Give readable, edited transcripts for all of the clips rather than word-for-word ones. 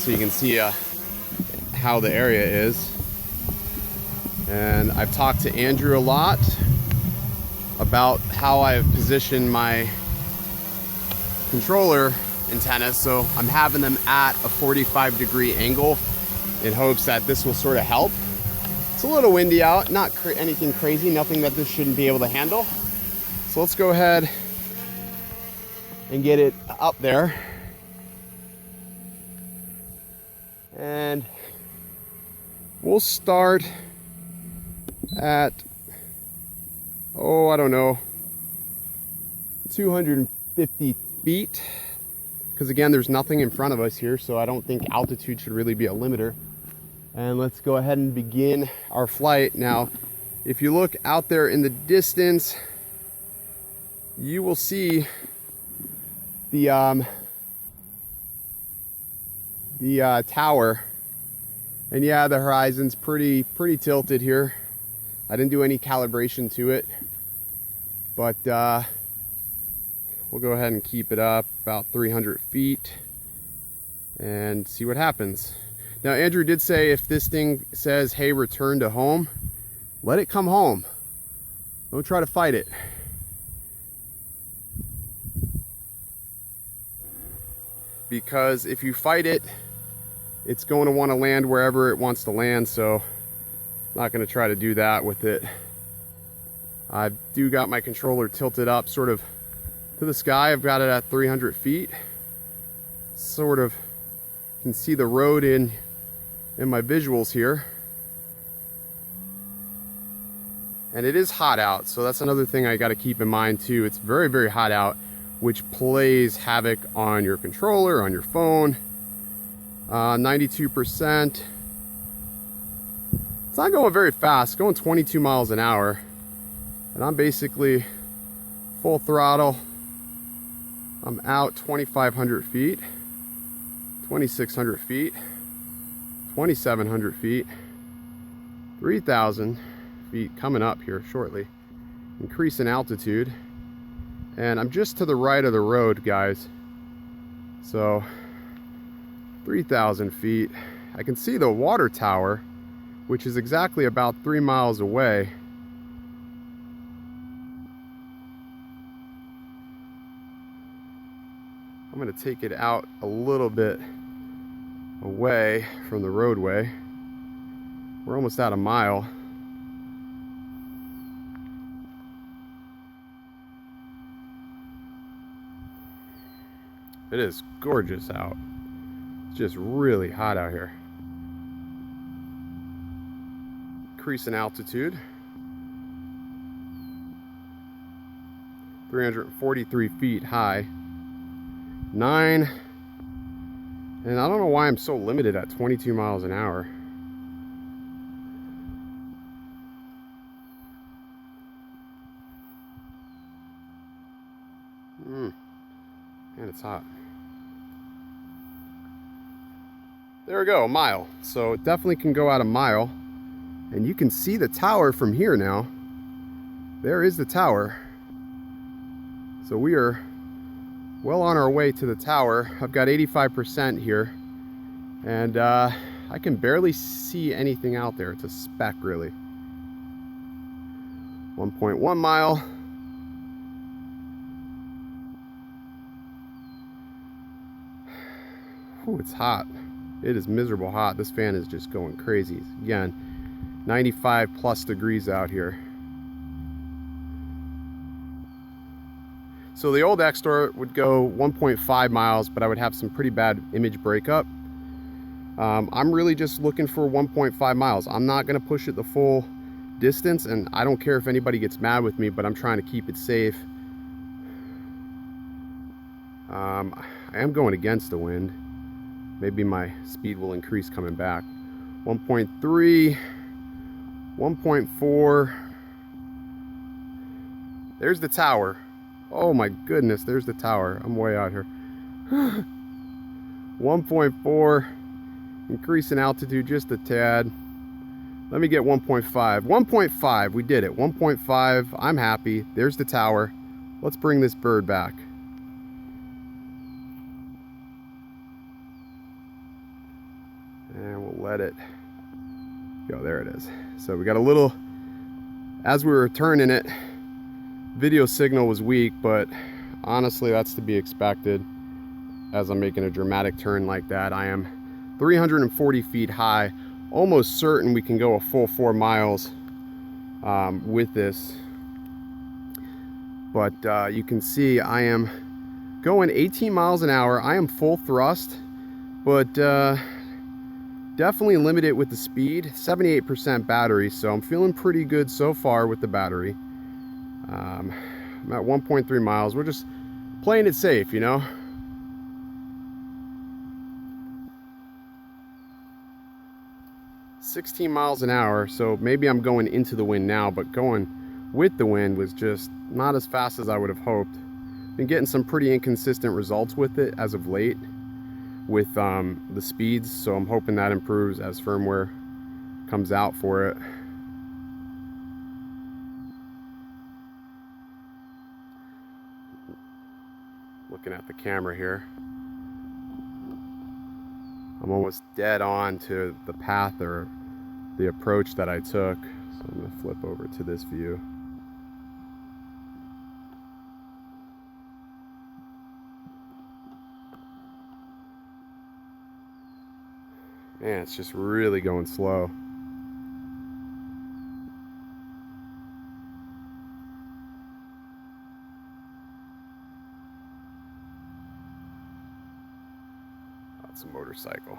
so you can see how the area is. And I've talked to Andrew a lot about how I've positioned my controller antennas. So I'm having them at a 45-degree angle in hopes that this will sort of help. It's a little windy out, not anything crazy, nothing that this shouldn't be able to handle. So let's go ahead and get it up there. And we'll start at, I don't know, 250 feet. Because again, there's nothing in front of us here, so I don't think altitude should really be a limiter. And let's go ahead and begin our flight. Now, if you look out there in the distance, you will see the tower. And yeah, the horizon's pretty tilted here. I didn't do any calibration to it, but we'll go ahead and keep it up about 300 feet and see what happens. Now, Andrew did say if this thing says, hey, return to home, let it come home. Don't try to fight it. Because if you fight it, it's going to want to land wherever it wants to land, so I'm not going to try to do that with it. I do got my controller tilted up sort of to the sky. I've got it at 300 feet. Sort of can see the road in my visuals here. And it is hot out, so that's another thing I got to keep in mind too. It's very, very hot out, which plays havoc on your controller, on your phone. 92%. It's not going very fast, going 22 miles an hour. And I'm basically full throttle. I'm out 2,500 feet, 2,600 feet, 2,700 feet, 3,000 feet coming up here shortly. Increase in altitude. And I'm just to the right of the road, guys. So 3,000 feet. I can see the water tower, which is exactly about 3 miles away. I'm going to take it out a little bit away from the roadway. We're almost at a mile. It is gorgeous out. It's just really hot out here. Increase in altitude. 343 feet high. 9. And I don't know why I'm so limited at 22 miles an hour. And it's hot. There we go, a mile. So it definitely can go out a mile. And you can see the tower from here now. There is the tower. So we are well on our way to the tower. I've got 85% here. And I can barely see anything out there. It's a speck, really. 1.1 mile. Ooh, it's hot. It is miserable hot. This fan is just going crazy. Again, 95 plus degrees out here. So the old X-Store would go 1.5 miles, but I would have some pretty bad image breakup. I'm really just looking for 1.5 miles. I'm not going to push it the full distance, and I don't care if anybody gets mad with me, but I'm trying to keep it safe. I am going against the wind. Maybe my speed will increase coming back. 1.3, 1.4. There's the tower. Oh my goodness, there's the tower. I'm way out here. 1.4. Increase in altitude just a tad. Let me get 1.5. 1.5, we did it. 1.5, I'm happy. There's the tower. Let's bring this bird back. let it go. There it is. So we got a little, as we were turning it, video signal was weak, but honestly that's to be expected as I'm making a dramatic turn like that. I am 340 feet high, almost certain we can go a full 4 miles with this. But you can see I am going 18 miles an hour. I am full thrust, but definitely limited with the speed. 78% battery, so I'm feeling pretty good so far with the battery. I'm at 1.3 miles. We're just playing it safe, you know. $16 miles an hour, so maybe I'm going into the wind now, but going with the wind was just not as fast as I would have hoped. Been getting some pretty inconsistent results with it as of late with the speeds, so I'm hoping that improves as firmware comes out for it. Looking at the camera here, I'm almost dead on to the path or the approach that I took, so I'm going to flip over to this view. Man, it's just really going slow. That's a motorcycle.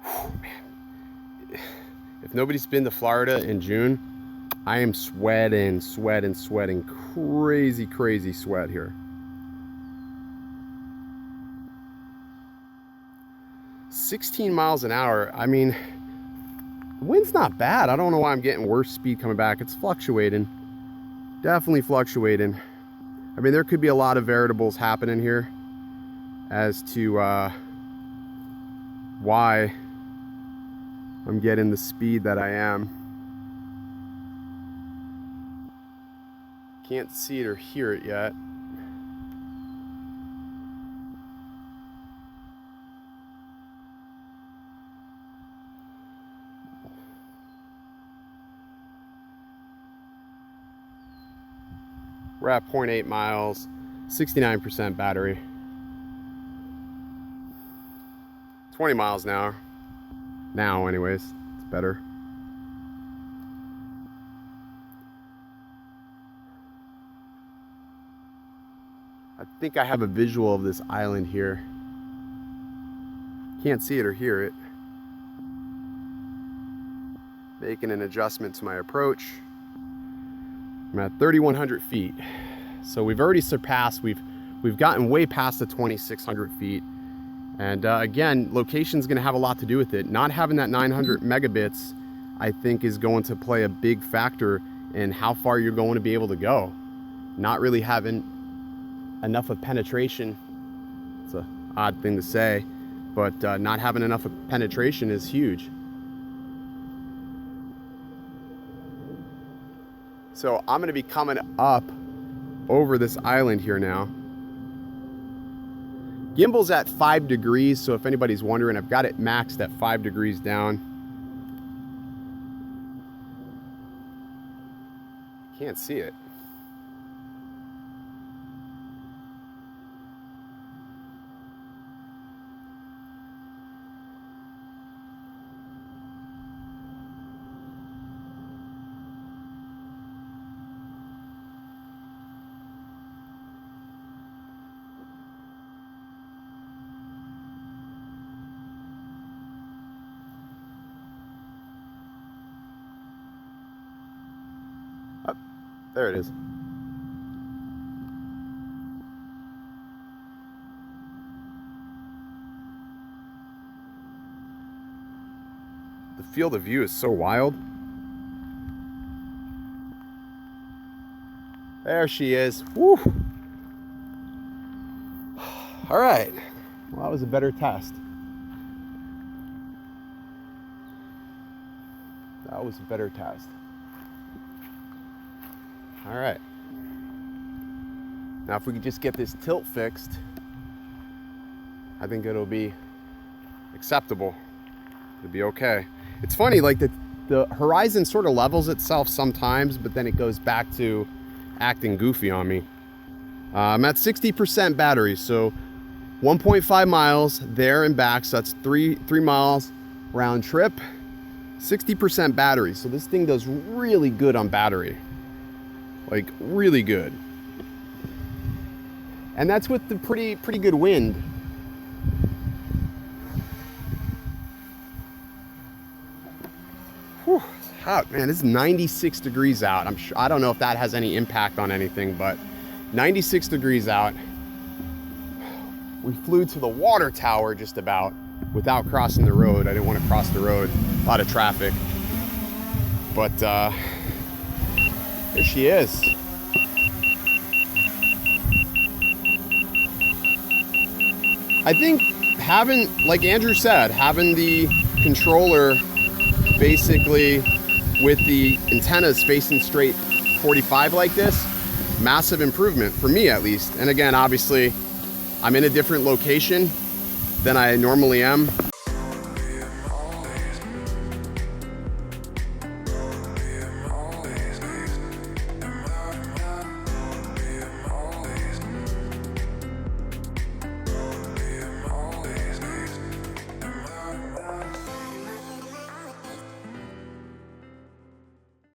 Whew, man. If nobody's been to Florida in June, I am sweating, crazy sweat here. 16 miles an hour. I mean, the wind's not bad. I don't know why I'm getting worse speed coming back. It's fluctuating, definitely fluctuating. I mean, there could be a lot of variables happening here as to why I'm getting the speed that I am. Can't see it or hear it yet. We're at 0.8 miles, 69% battery. 20 miles an hour. Now anyways, it's better. I think I have a visual of this island here. Can't see it or hear it. Making an adjustment to my approach. I'm at 3,100 feet. So we've already surpassed, we've gotten way past the 2,600 feet. And again, location's gonna have a lot to do with it. Not having that 900 megabits, I think, is going to play a big factor in how far you're going to be able to go. Not really having enough of penetration, it's an odd thing to say, but not having enough of penetration is huge. So I'm going to be coming up over this island here now. Gimbal's at 5 degrees, so if anybody's wondering, I've got it maxed at 5 degrees down. Can't see it. Oh, there it is. The field of view is so wild. There she is. Woo! All right. Well, that was a better test. That was a better test. All right. Now, if we could just get this tilt fixed, I think it'll be acceptable. It'll be okay. It's funny, like the horizon sort of levels itself sometimes, but then it goes back to acting goofy on me. I'm at 60% battery, so 1.5 miles there and back, so that's 3 miles round trip. 60% battery, so this thing does really good on battery. Like, really good. And that's with the pretty good wind. Whew, it's hot, man. It's 96 degrees out. I don't know if that has any impact on anything, but 96 degrees out. We flew to the water tower just about without crossing the road. I didn't want to cross the road. A lot of traffic. But there she is. I think having, like Andrew said, having the controller basically with the antennas facing straight 45 like this, massive improvement for me at least. And again, obviously, I'm in a different location than I normally am.